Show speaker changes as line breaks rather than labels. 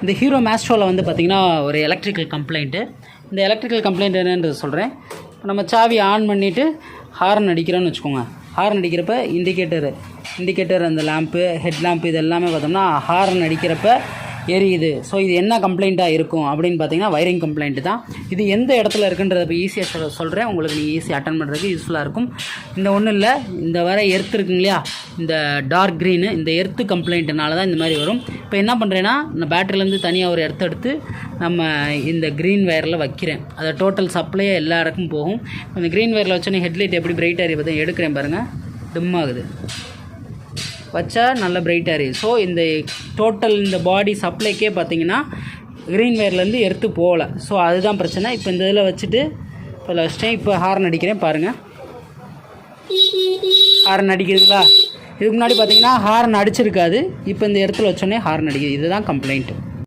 இந்த ஹீரோ மேஸ்ட்ரோவில் வந்து பார்த்திங்கன்னா ஒரு எலக்ட்ரிக்கல் கம்ப்ளைண்ட்டு. இந்த எலக்ட்ரிக்கல் கம்ப்ளைண்ட் என்னன்றது சொல்கிறேன். நம்ம சாவி ஆன் பண்ணிவிட்டு ஹார்ன் அடிக்கிறோன்னு வச்சுக்கோங்க. ஹார்ன் அடிக்கிறப்ப இண்டிகேட்டர் அந்த லேம்ப்பு, ஹெட் லேம்ப்பு இது எல்லாமே பார்த்தோம்னா ஹார்ன் அடிக்கிறப்ப எரியுது. ஸோ இது என்ன கம்ப்ளைண்ட்டாக இருக்கும் அப்படின்னு பார்த்தீங்கன்னா வயரிங் கம்ப்ளைண்ட்டு தான். இது எந்த இடத்துல இருக்குன்றத இப்போ ஈஸியாக சொல்கிறேன், உங்களுக்கு நீங்கள் ஈஸியாக அட்டன் பண்ணுறதுக்கு யூஸ்ஃபுல்லாக இருக்கும். இந்த ஒன்றும் இல்லை, இந்த வர எர்த்து இருக்குங்க இல்லையா, இந்த டார்க் க்ரீனு, இந்த எர்த்து கம்ப்ளைண்ட்டுனால தான் இந்த மாதிரி வரும். இப்போ என்ன பண்ணுறேன்னா, இந்த பேட்டரியிலேருந்து தனியாக ஒரு எர்த்து எடுத்து நம்ம இந்த க்ரீன் வயரில் வைக்கிறேன். அதை டோட்டல் சப்ளையே எல்லா இடக்கும் போகும். இந்த க்ரீன் வயரில் வச்சோன்னே ஹெட்லைட் எப்படி பிரைட் ஆகி பார்த்து எடுக்கிறேன் பாருங்கள், டிம் ஆகுது, வச்சா நல்ல பிரைட்டாக இருக்குது. ஸோ இந்த டோட்டல் இந்த பாடி சப்ளைக்கே பார்த்தீங்கன்னா க்ரீன் வயர்லேருந்து எடுத்து போகலை. ஸோ அதுதான் பிரச்சனை. இப்போ இந்த இதில் வச்சுட்டு இப்போ வச்சிட்டேன். இப்போ ஹார்ன் அடிக்கிறேன் பாருங்கள், ஹார்ன் அடிக்குதுங்களா? இதுக்கு முன்னாடி பார்த்தீங்கன்னா ஹார்ன் அடிச்சிருக்காது, இப்போ இந்த இடத்துல வச்சோடனே ஹார்ன் அடிக்குது. இதுதான் கம்ப்ளைண்ட்டு.